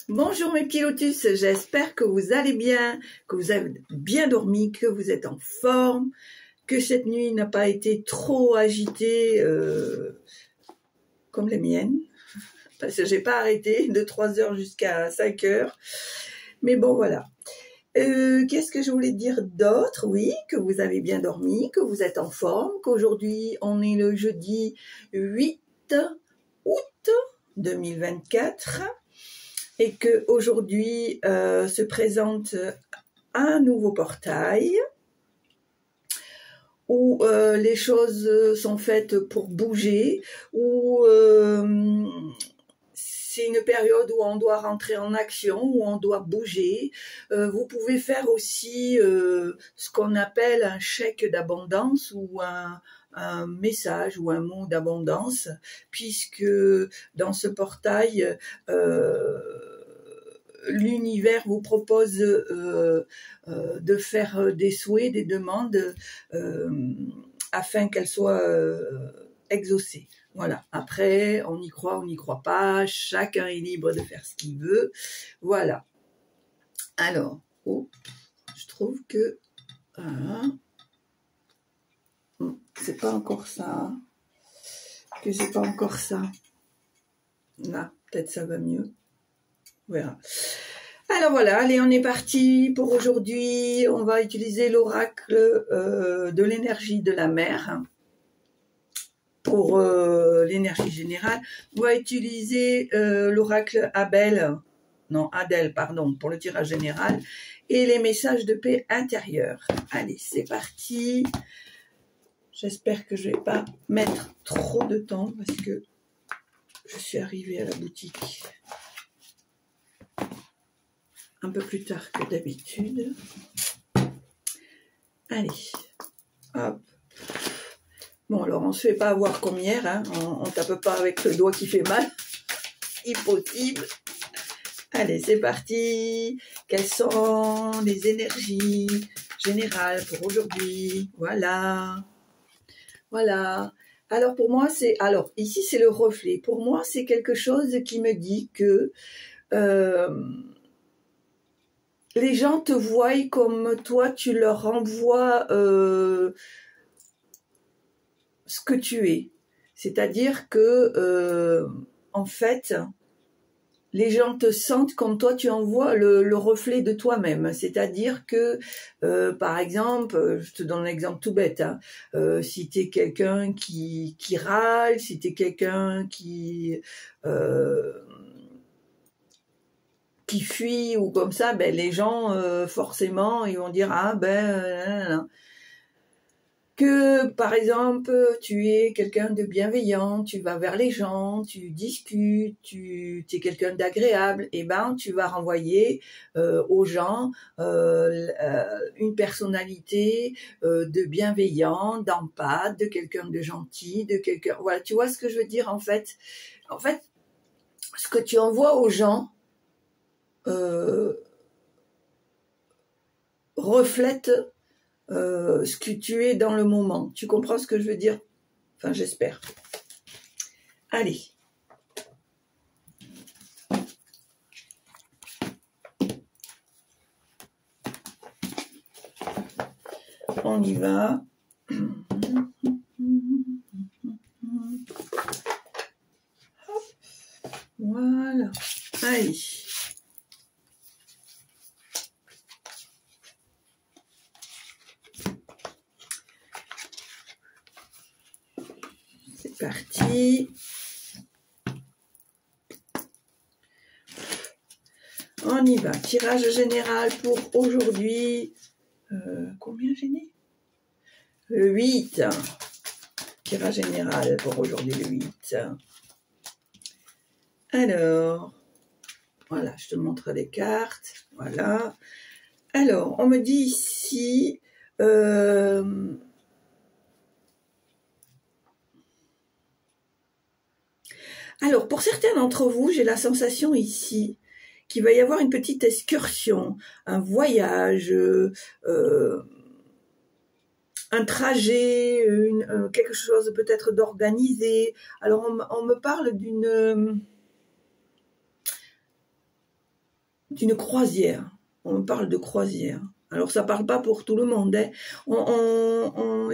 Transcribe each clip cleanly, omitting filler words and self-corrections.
Bonjour mes petits lotus, j'espère que vous allez bien, que vous avez bien dormi, que vous êtes en forme, que cette nuit n'a pas été trop agitée comme les miennes, parce que j'ai pas arrêté de 3 heures jusqu'à 5 heures, mais bon voilà. Qu'est-ce que je voulais dire d'autre? Oui, que vous avez bien dormi, que vous êtes en forme, qu'aujourd'hui on est le jeudi 8 août 2024. Et qu'aujourd'hui se présente un nouveau portail où les choses sont faites pour bouger, où c'est une période où on doit rentrer en action, où on doit bouger. Vous pouvez faire aussi ce qu'on appelle un chèque d'abondance ou un message ou un mot d'abondance, puisque dans ce portail, l'univers vous propose de faire des souhaits, des demandes afin qu'elles soient exaucées. Voilà. Après, on y croit, on n'y croit pas. Chacun est libre de faire ce qu'il veut. Voilà. Alors, je trouve que c'est pas encore ça. Que j'ai pas encore ça. Là, peut-être ça va mieux. On verra. Alors voilà, allez, on est parti pour aujourd'hui. On va utiliser l'oracle de l'énergie de la mer pour l'énergie générale. On va utiliser l'oracle Adèle, pardon, pour le tirage général et les messages de paix intérieure. Allez, c'est parti. J'espère que je ne vais pas mettre trop de temps parce que je suis arrivée à la boutique un peu plus tard que d'habitude. Allez, hop. Bon, alors on ne se fait pas avoir comme hier, hein. On ne tape pas avec le doigt qui fait mal. Impossible. Allez, c'est parti. Quelles sont les énergies générales pour aujourd'hui? Voilà. Voilà. Alors pour moi, ici c'est le reflet. Pour moi, c'est quelque chose qui me dit que les gens te voient comme toi, tu leur renvoies ce que tu es. C'est-à-dire que, en fait, les gens te sentent comme toi, tu envoies le reflet de toi-même. C'est-à-dire que, par exemple, je te donne un exemple tout bête, hein, si tu es quelqu'un qui râle, si tu es quelqu'un qui fuit ou comme ça, ben les gens forcément ils vont dire ah ben que par exemple tu es quelqu'un de bienveillant, tu vas vers les gens, tu discutes, tu es quelqu'un d'agréable, et ben tu vas renvoyer aux gens une personnalité de bienveillant, d'empathe, de quelqu'un de gentil, de quelqu'un, voilà, tu vois ce que je veux dire en fait, ce que tu envoies aux gens reflète ce que tu es dans le moment. Tu comprends ce que je veux dire? Enfin, j'espère. Allez. On y va. Voilà. Allez. C'est parti. On y va. Tirage général pour aujourd'hui. Combien j'ai mis? Le 8. Tirage général pour aujourd'hui, le 8. Alors, voilà, je te montre les cartes. Voilà. Alors, on me dit ici... Alors, pour certains d'entre vous, j'ai la sensation ici qu'il va y avoir une petite excursion, un voyage, un trajet, quelque chose peut-être d'organisé. Alors, on me parle d'une... d'une croisière. On me parle de croisière. Alors, ça parle pas pour tout le monde. Hein.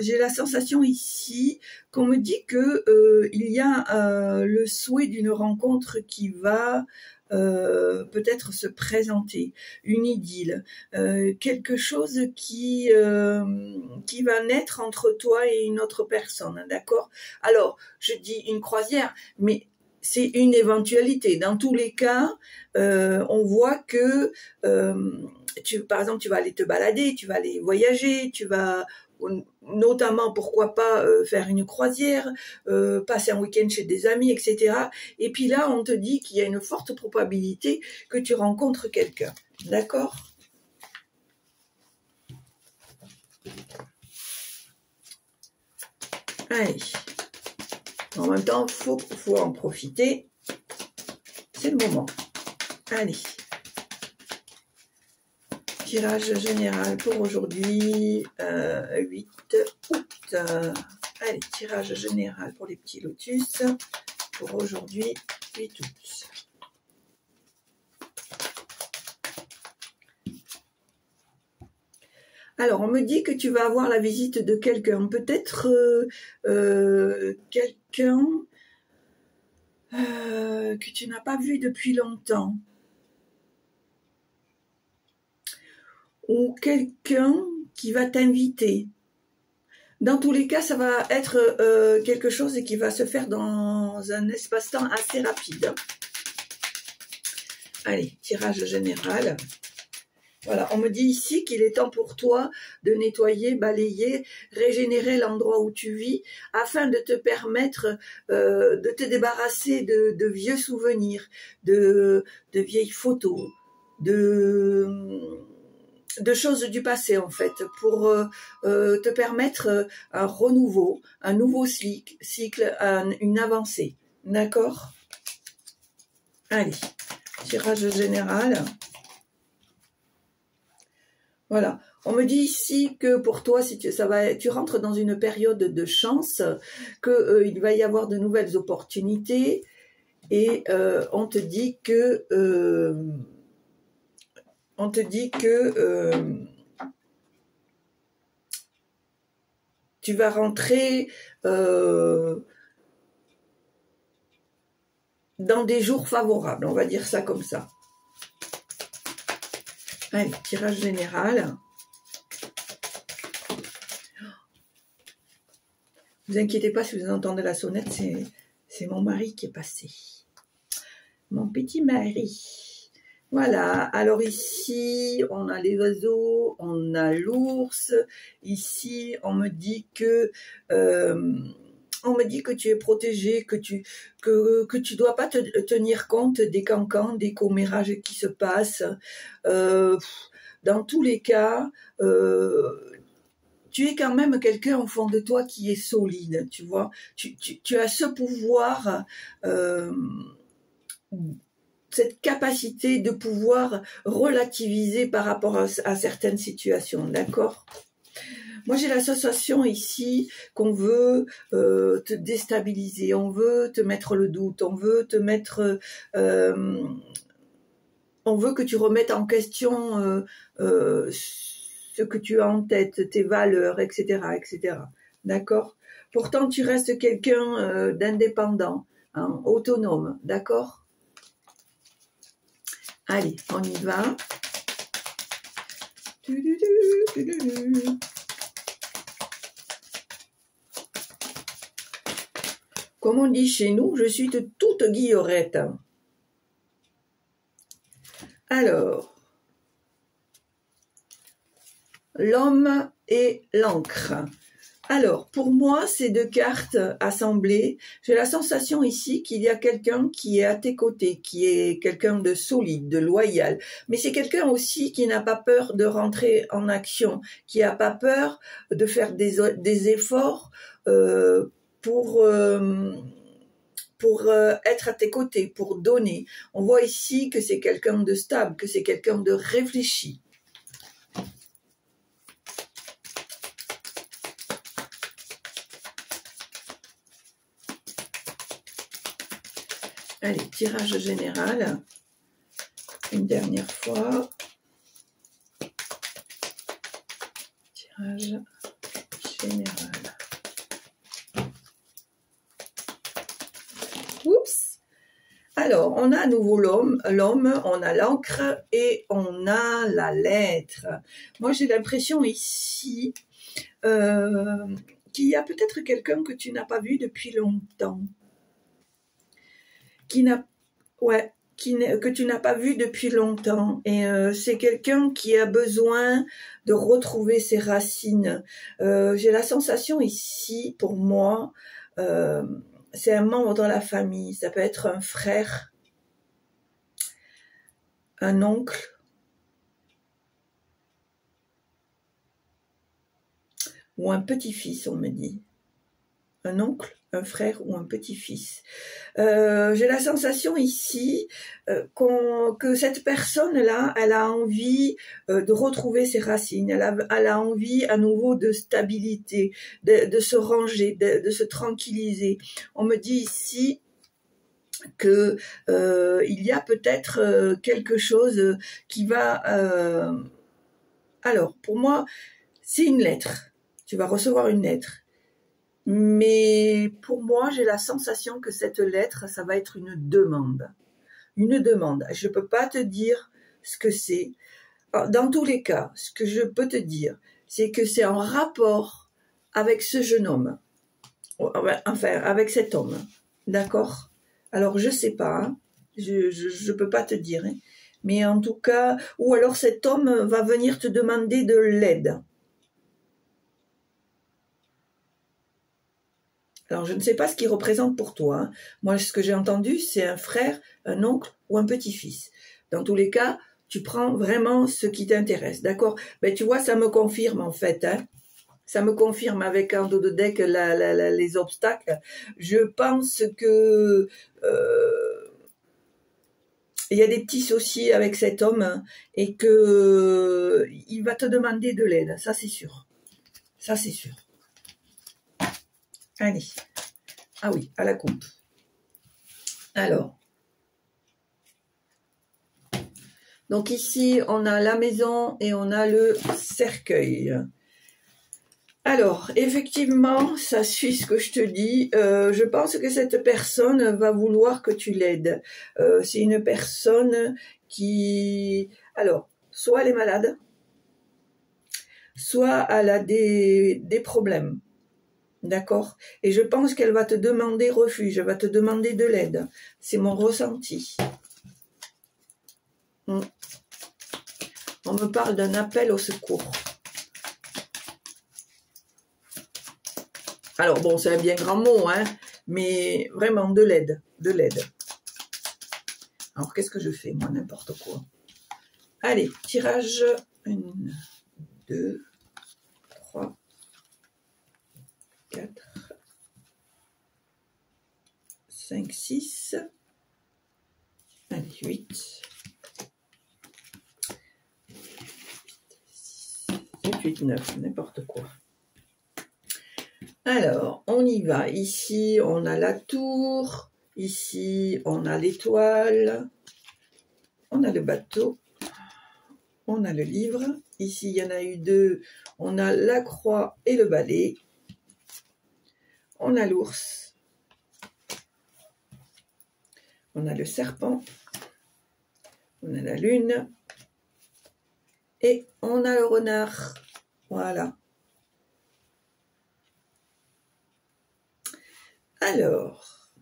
J'ai la sensation ici qu'on me dit que il y a le souhait d'une rencontre qui va peut-être se présenter, une idylle, quelque chose qui va naître entre toi et une autre personne, d'accord? Alors, je dis une croisière, mais c'est une éventualité. Dans tous les cas, on voit que par exemple, tu vas aller te balader, tu vas aller voyager, tu vas notamment, pourquoi pas, faire une croisière, passer un week-end chez des amis, etc. Et puis là, on te dit qu'il y a une forte probabilité que tu rencontres quelqu'un. D'accord ? Allez. En même temps, faut en profiter. C'est le moment. Allez. Tirage général pour aujourd'hui, 8 août. Allez, tirage général pour les petits lotus pour aujourd'hui, 8 août. Alors, on me dit que tu vas avoir la visite de quelqu'un, peut-être quelqu'un que tu n'as pas vu depuis longtemps. Ou quelqu'un qui va t'inviter. Dans tous les cas, ça va être quelque chose qui va se faire dans un espace-temps assez rapide. Allez, tirage général. Voilà, on me dit ici qu'il est temps pour toi de nettoyer, balayer, régénérer l'endroit où tu vis afin de te permettre de te débarrasser de vieux souvenirs, de vieilles photos, de choses du passé en fait, pour te permettre un renouveau, un nouveau cycle, une avancée. D'accord? Allez, tirage général. Voilà. On me dit ici que pour toi, si tu rentres dans une période de chance, que il va y avoir de nouvelles opportunités et on te dit que tu vas rentrer dans des jours favorables, on va dire ça comme ça. Allez, tirage général. Ne vous inquiétez pas si vous entendez la sonnette, c'est mon mari qui est passé. Mon petit mari. Voilà, alors ici, on a les oiseaux, on a l'ours. Ici, on me dit que tu es protégé, que tu dois pas tenir compte des cancans, des commérages qui se passent. Dans tous les cas, tu es quand même quelqu'un au fond de toi qui est solide, tu vois. Tu as ce pouvoir, cette capacité de pouvoir relativiser par rapport à certaines situations, d'accord ? Moi, j'ai l'association ici qu'on veut te déstabiliser, on veut te mettre le doute, on veut te mettre... on veut que tu remettes en question ce que tu as en tête, tes valeurs, etc., etc. D'accord ? Pourtant, tu restes quelqu'un d'indépendant, hein, autonome, d'accord ? Allez, on y va. Comme on dit chez nous, je suis toute guillerette. Alors, l'homme et l'encre. Alors, pour moi, ces deux cartes assemblées, j'ai la sensation ici qu'il y a quelqu'un qui est à tes côtés, qui est quelqu'un de solide, de loyal. Mais c'est quelqu'un aussi qui n'a pas peur de rentrer en action, qui n'a pas peur de faire des efforts pour être à tes côtés, pour donner. On voit ici que c'est quelqu'un de stable, que c'est quelqu'un de réfléchi. Allez, tirage général une dernière fois. Tirage général. Oups. Alors, on a à nouveau l'homme, on a l'encre et on a la lettre. Moi, j'ai l'impression ici qu'il y a peut-être quelqu'un que tu n'as pas vu depuis longtemps. Que tu n'as pas vu depuis longtemps. Et c'est quelqu'un qui a besoin de retrouver ses racines. J'ai la sensation ici, pour moi, c'est un membre dans la famille. Ça peut être un frère, un oncle, ou un petit-fils, on me dit. Un oncle, un frère ou un petit-fils. J'ai la sensation ici que cette personne-là, elle a envie de retrouver ses racines, elle a envie à nouveau de stabilité, de se ranger, de se tranquilliser. On me dit ici que il y a peut-être quelque chose qui va... Alors, pour moi, c'est une lettre. Tu vas recevoir une lettre. Mais pour moi, j'ai la sensation que cette lettre, ça va être une demande. Une demande. Je ne peux pas te dire ce que c'est. Dans tous les cas, ce que je peux te dire, c'est que c'est en rapport avec ce jeune homme. Enfin, avec cet homme. D'accord? Alors, je ne sais pas. Hein. Je peux pas te dire. Hein. Mais en tout cas, ou alors cet homme va venir te demander de l'aide. Alors, je ne sais pas ce qu'il représente pour toi. Hein. Moi, ce que j'ai entendu, c'est un frère, un oncle ou un petit-fils. Dans tous les cas, tu prends vraiment ce qui t'intéresse, d'accord? Ben, tu vois, ça me confirme en fait. Hein. Ça me confirme avec un dos de deck les obstacles. Je pense que il y a des petits soucis avec cet homme hein, et que il va te demander de l'aide. Ça, c'est sûr. Ça, c'est sûr. Allez. Ah oui, à la coupe. Alors. Donc ici, on a la maison et on a le cercueil. Alors, effectivement, ça suit ce que je te dis. Je pense que cette personne va vouloir que tu l'aides. C'est une personne qui... Alors, soit elle est malade, soit elle a des problèmes. D'accord? Et je pense qu'elle va te demander refuge, elle va te demander de l'aide. C'est mon ressenti. On me parle d'un appel au secours. Alors bon, c'est un bien grand mot, hein, mais vraiment de l'aide, de l'aide. Alors qu'est-ce que je fais, moi, n'importe quoi. Allez, tirage 1, 2, 3, 4, 5, 6, allez, 8, 7, 8, 9, n'importe quoi. Alors, on y va. Ici, on a la tour. Ici, on a l'étoile. On a le bateau. On a le livre. Ici, il y en a eu 2. On a la croix et le balai. On a l'ours. On a le serpent. On a la lune. Et on a le renard. Voilà. Alors,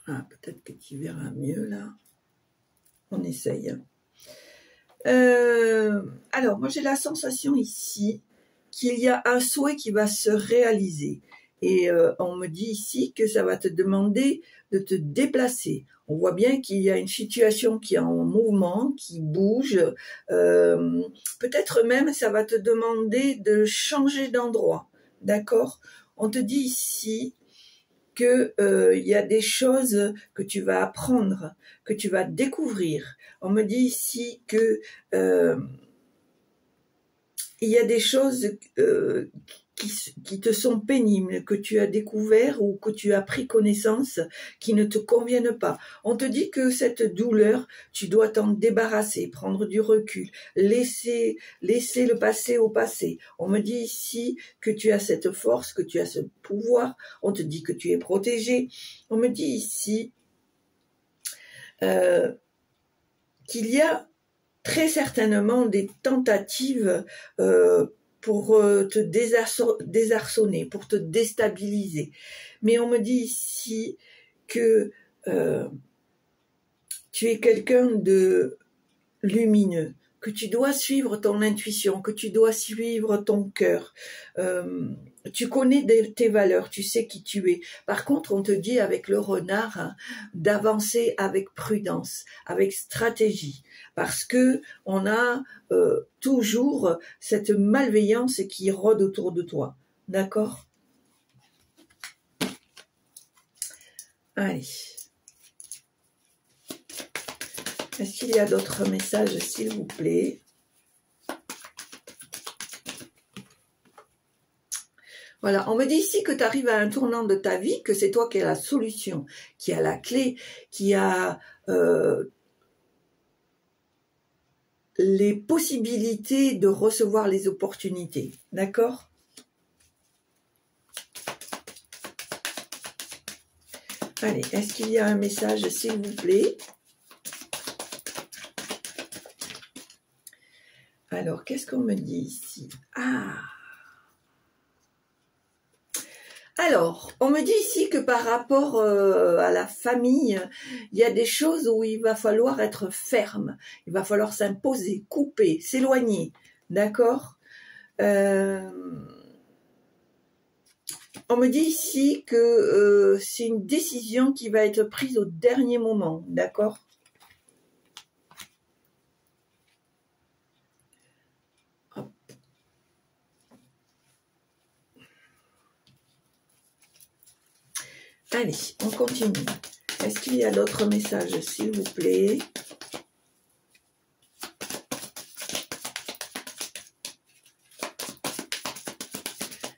ah, peut-être que tu verras mieux là. On essaye. Alors, moi j'ai la sensation ici qu'il y a un souhait qui va se réaliser. Et on me dit ici que ça va te demander de te déplacer. On voit bien qu'il y a une situation qui est en mouvement, qui bouge. Peut-être même ça va te demander de changer d'endroit. D'accord? On te dit ici que il y a des choses que tu vas apprendre, que tu vas découvrir. On me dit ici que il y a des choses qui te sont pénibles, que tu as découvert ou que tu as pris connaissance, qui ne te conviennent pas. On te dit que cette douleur, tu dois t'en débarrasser, prendre du recul, laisser le passé au passé. On me dit ici que tu as cette force, que tu as ce pouvoir. On te dit que tu es protégé. On me dit ici qu'il y a très certainement des tentatives pour te désarçonner, pour te déstabiliser. Mais on me dit ici que tu es quelqu'un de lumineux, que tu dois suivre ton intuition, que tu dois suivre ton cœur. Tu connais tes valeurs, tu sais qui tu es. Par contre, on te dit avec le renard hein, d'avancer avec prudence, avec stratégie, parce que on a toujours cette malveillance qui rôde autour de toi. D'accord? Allez. Est-ce qu'il y a d'autres messages, s'il vous plaît? Voilà, on me dit ici que tu arrives à un tournant de ta vie, que c'est toi qui as la solution, qui a la clé, qui a les possibilités de recevoir les opportunités. D'accord? Allez, est-ce qu'il y a un message, s'il vous plaît? Alors, qu'est-ce qu'on me dit ici? Ah! Alors, on me dit ici que par rapport à la famille, il y a des choses où il va falloir être ferme, il va falloir s'imposer, couper, s'éloigner, d'accord? On me dit ici que c'est une décision qui va être prise au dernier moment, d'accord? Allez, on continue. Est-ce qu'il y a d'autres messages, s'il vous plaît?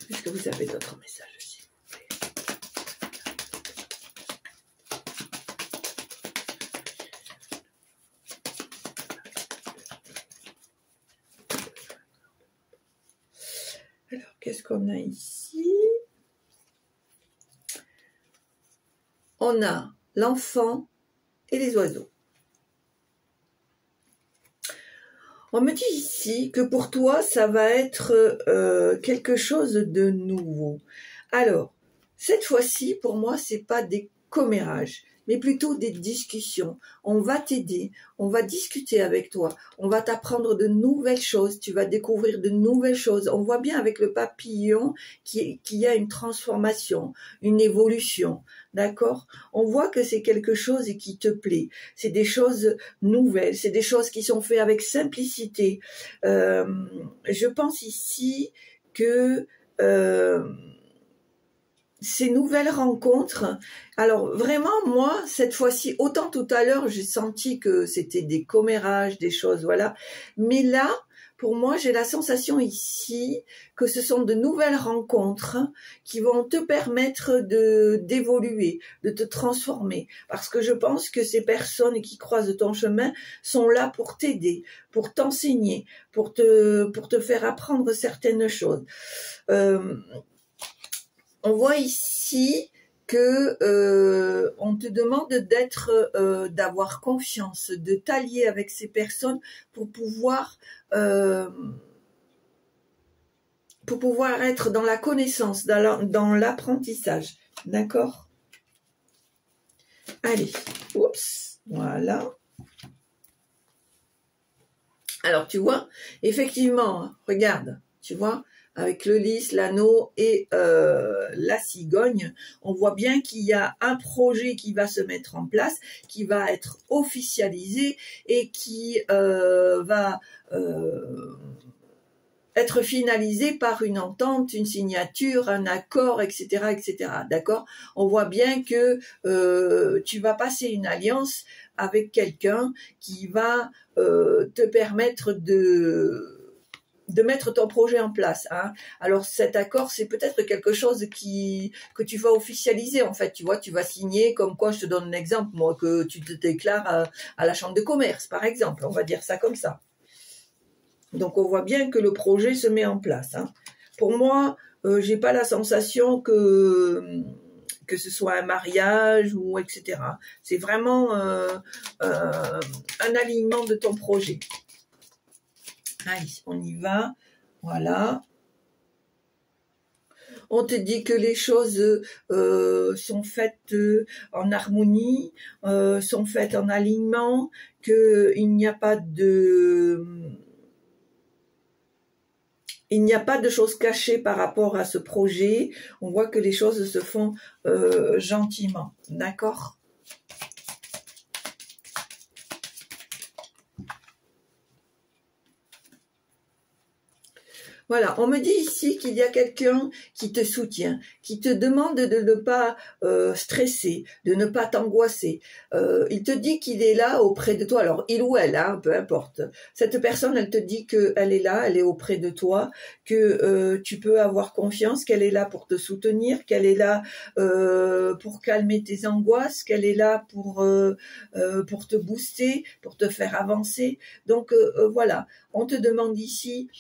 Est-ce que vous avez d'autres messages, s'il vous plaît? Alors, qu'est-ce qu'on a ici? On a l'enfant et les oiseaux. On me dit ici que pour toi, ça va être quelque chose de nouveau. Alors, cette fois-ci, pour moi, c'est pas des commérages, mais plutôt des discussions. On va t'aider, on va discuter avec toi, on va t'apprendre de nouvelles choses, tu vas découvrir de nouvelles choses. On voit bien avec le papillon qu'il y a une transformation, une évolution, d'accord? On voit que c'est quelque chose qui te plaît, c'est des choses nouvelles, c'est des choses qui sont faites avec simplicité. Je pense ici que ces nouvelles rencontres, alors vraiment moi cette fois-ci, autant tout à l'heure j'ai senti que c'était des commérages, des choses voilà, mais là pour moi j'ai la sensation ici que ce sont de nouvelles rencontres qui vont te permettre d'évoluer, de te transformer, parce que je pense que ces personnes qui croisent ton chemin sont là pour t'aider, pour t'enseigner, pour te faire apprendre certaines choses. On voit ici que on te demande d'avoir confiance, de t'allier avec ces personnes pour pouvoir être dans la connaissance, dans l'apprentissage, d'accord? Allez, oups, voilà. Alors tu vois, effectivement, regarde, tu vois, avec le lys, l'anneau et la cigogne, on voit bien qu'il y a un projet qui va se mettre en place, qui va être officialisé et qui va être finalisé par une entente, une signature, un accord, etc., etc. D'accord? On voit bien que tu vas passer une alliance avec quelqu'un qui va te permettre de mettre ton projet en place. Hein. Alors cet accord, c'est peut-être quelque chose que tu vas officialiser en fait. Tu vois, tu vas signer comme quoi, je te donne un exemple, moi, que tu te déclares à la chambre de commerce, par exemple. On va dire ça comme ça. Donc on voit bien que le projet se met en place. Hein. Pour moi, j'ai pas la sensation que ce soit un mariage ou etc. C'est vraiment un alignement de ton projet. Allez, on y va. Voilà. On te dit que les choses sont faites en harmonie, sont faites en alignement, qu'il n'y a pas de... Il n'y a pas de choses cachées par rapport à ce projet. On voit que les choses se font gentiment. D'accord ? Voilà, on me dit ici qu'il y a quelqu'un qui te soutient, qui te demande de ne pas stresser, de ne pas t'angoisser. Il te dit qu'il est là auprès de toi. Alors, il ou elle, hein, peu importe. Cette personne, elle te dit qu'elle est là, elle est auprès de toi, que tu peux avoir confiance, qu'elle est là pour te soutenir, qu'elle est là pour calmer tes angoisses, qu'elle est là pour te booster, pour te faire avancer. Donc, voilà, on te demande ici...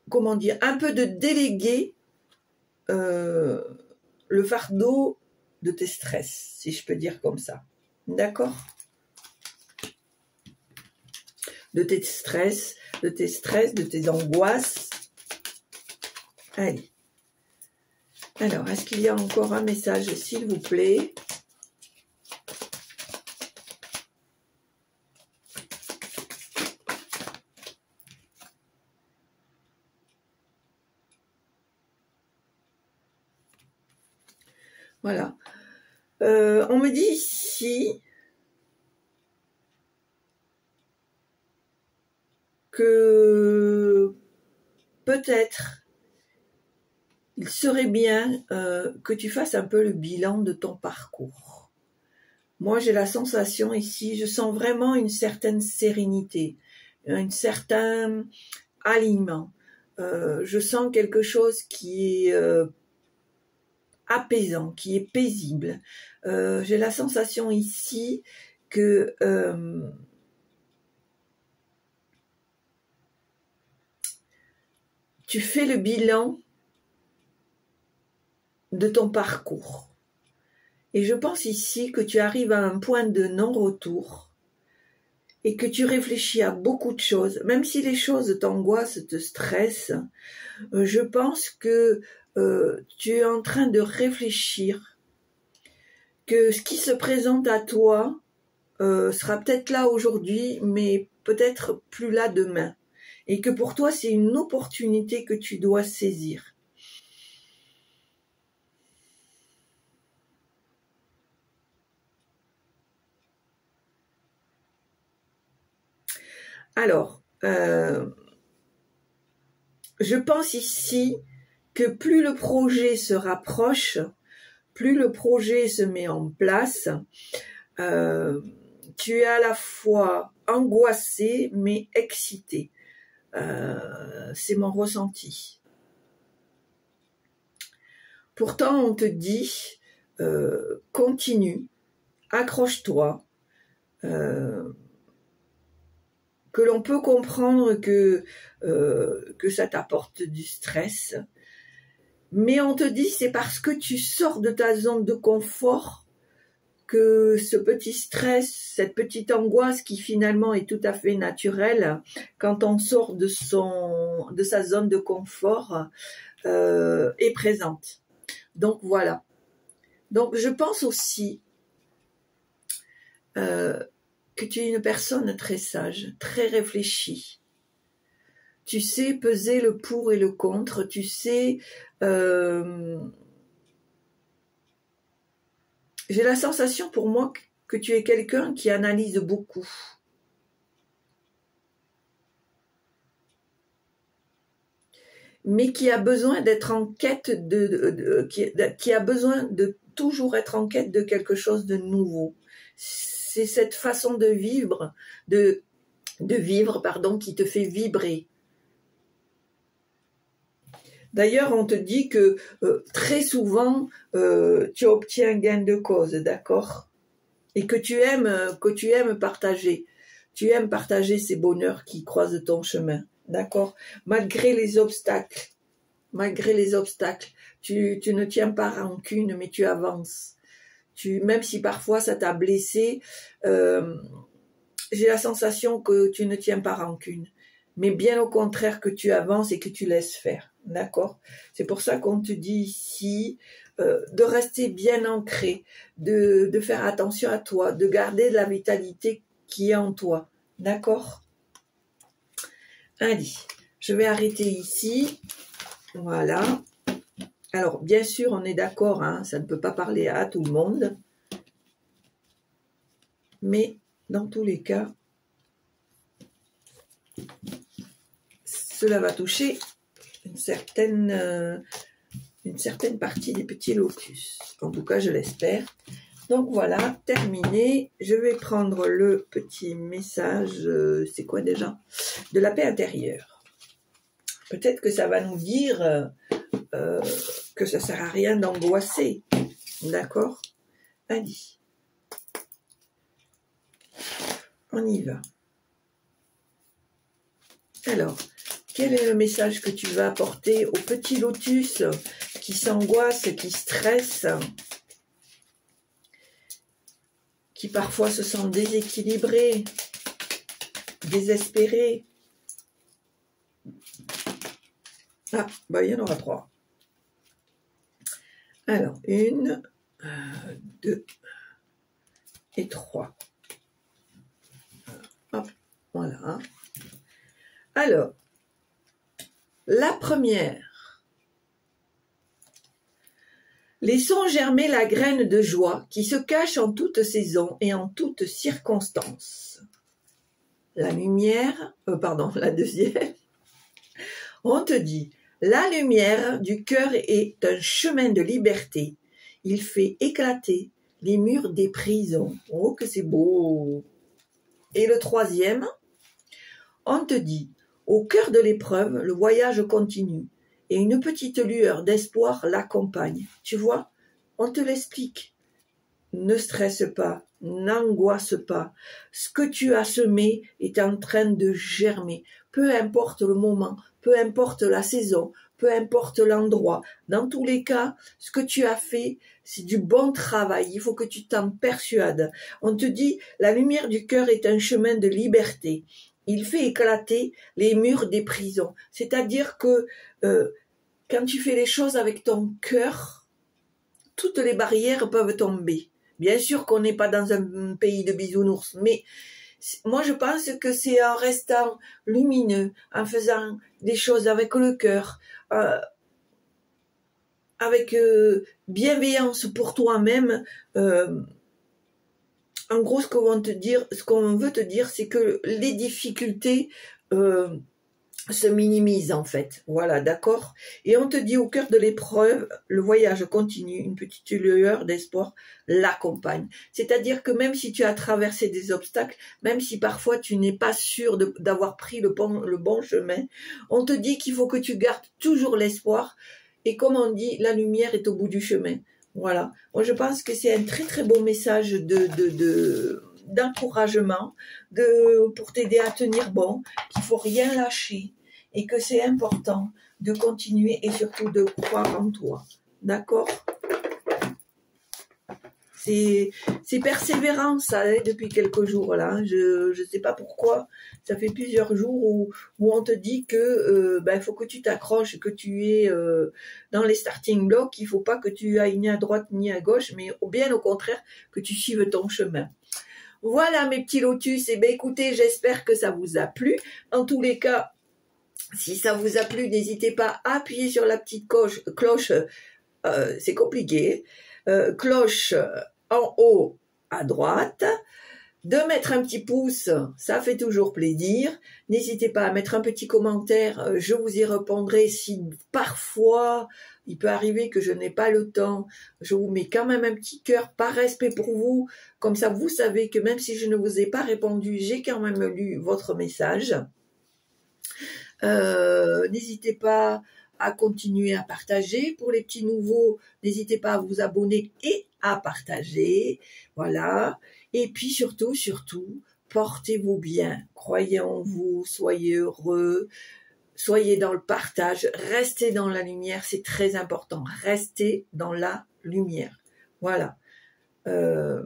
comment dire, un peu de déléguer le fardeau de tes stress, si je peux dire comme ça. D'accord ? De tes stress, de tes angoisses. Allez. Alors, est-ce qu'il y a encore un message, s'il vous plaît ? Voilà. On me dit ici que peut-être il serait bien que tu fasses un peu le bilan de ton parcours. Moi, j'ai la sensation ici, je sens vraiment une certaine sérénité, un certain alignement. Je sens quelque chose qui est apaisant, qui est paisible. J'ai la sensation ici que tu fais le bilan de ton parcours. Et je pense ici que tu arrives à un point de non-retour et que tu réfléchis à beaucoup de choses. Même si les choses t'angoissent, te stressent, je pense que tu es en train de réfléchir que ce qui se présente à toi sera peut-être là aujourd'hui, mais peut-être plus là demain. Et que pour toi, c'est une opportunité que tu dois saisir. Alors, je pense ici que plus le projet se rapproche, plus le projet se met en place, tu es à la fois angoissé mais excité. C'est mon ressenti. Pourtant, on te dit, continue, accroche-toi, que l'on peut comprendre que ça t'apporte du stress, mais on te dit c'est parce que tu sors de ta zone de confort que ce petit stress, cette petite angoisse qui finalement est tout à fait naturelle quand on sort de sa zone de confort est présente. Donc voilà. Donc je pense aussi que tu es une personne très sage, très réfléchie. Tu sais peser le pour et le contre, tu sais... j'ai la sensation pour moi que tu es quelqu'un qui analyse beaucoup. Mais qui a besoin d'être en quête qui a besoin de toujours être en quête de quelque chose de nouveau. C'est cette façon de vivre, de vivre, pardon, qui te fait vibrer. D'ailleurs, on te dit que très souvent, tu obtiens gain de cause, d'accord? Et que tu aimes partager. Tu aimes partager ces bonheurs qui croisent ton chemin, d'accord? Malgré les obstacles, tu ne tiens pas rancune, mais tu avances. Même si parfois ça t'a blessé, j'ai la sensation que tu ne tiens pas rancune, mais bien au contraire que tu avances et que tu laisses faire, d'accord? C'est pour ça qu'on te dit ici de rester bien ancré, de faire attention à toi, de garder la vitalité qui est en toi, d'accord? Allez, je vais arrêter ici, voilà. Alors, bien sûr, on est d'accord, hein, ça ne peut pas parler à tout le monde, mais dans tous les cas, cela va toucher une certaine partie des petits lotus. En tout cas, je l'espère. Donc voilà, terminé. Je vais prendre le petit message, c'est quoi déjà? De la paix intérieure. Peut-être que ça va nous dire que ça sert à rien d'angoisser. D'accord? Allez. On y va. Alors, quel est le message que tu vas apporter aux petits lotus qui s'angoissent, qui stressent, qui parfois se sentent déséquilibrés, désespérés? Ah, bah il y en aura 3. Alors, 1, 2 et 3. Hop, voilà. Alors, la première. Laissons germer la graine de joie qui se cache en toute saison et en toutes circonstances. La lumière, la deuxième. On te dit, la lumière du cœur est un chemin de liberté. Il fait éclater les murs des prisons. Oh, que c'est beau! Et le troisième, on te dit, au cœur de l'épreuve, le voyage continue et une petite lueur d'espoir l'accompagne. Tu vois, on te l'explique. Ne stresse pas, n'angoisse pas. Ce que tu as semé est en train de germer. Peu importe le moment, peu importe la saison, peu importe l'endroit. Dans tous les cas, ce que tu as fait, c'est du bon travail. Il faut que tu t'en persuades. On te dit, la lumière du cœur est un chemin de liberté. Il fait éclater les murs des prisons. C'est-à-dire que quand tu fais les choses avec ton cœur, toutes les barrières peuvent tomber. Bien sûr qu'on n'est pas dans un pays de bisounours, mais moi je pense que c'est en restant lumineux, en faisant des choses avec le cœur, avec bienveillance pour toi-même. En gros, ce qu'on veut te dire, c'est que les difficultés se minimisent en fait. Voilà, d'accord? Et on te dit au cœur de l'épreuve, le voyage continue, une petite lueur d'espoir l'accompagne. C'est-à-dire que même si tu as traversé des obstacles, même si parfois tu n'es pas sûr d'avoir pris le bon chemin, on te dit qu'il faut que tu gardes toujours l'espoir. Et comme on dit, la lumière est au bout du chemin. Voilà. Moi, je pense que c'est un très très beau message d'encouragement, pour t'aider à tenir bon, qu'il faut rien lâcher et que c'est important de continuer et surtout de croire en toi. D'accord? C'est persévérant ça, hein, depuis quelques jours là. Je ne sais pas pourquoi. Ça fait plusieurs jours où on te dit que faut que tu t'accroches, que tu es dans les starting blocks. Il faut pas que tu ailles ni à droite ni à gauche, mais bien au contraire que tu suives ton chemin. Voilà mes petits lotus. Et écoutez, j'espère que ça vous a plu. En tous les cas, si ça vous a plu, n'hésitez pas à appuyer sur la petite cloche. C'est compliqué. Cloche en haut à droite, de mettre un petit pouce, ça fait toujours plaisir. N'hésitez pas à mettre un petit commentaire, je vous y répondrai si parfois il peut arriver que je n'ai pas le temps. Je vous mets quand même un petit cœur par respect pour vous, comme ça vous savez que même si je ne vous ai pas répondu, j'ai quand même lu votre message. N'hésitez pas à continuer à partager. Pour les petits nouveaux, n'hésitez pas à vous abonner et à partager. Voilà. Et puis surtout, portez-vous bien. Croyez en vous, soyez heureux, soyez dans le partage, restez dans la lumière, c'est très important. Restez dans la lumière. Voilà. Je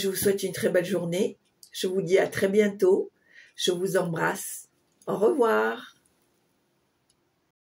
vous souhaite une très belle journée. Je vous dis à très bientôt. Je vous embrasse. Au revoir.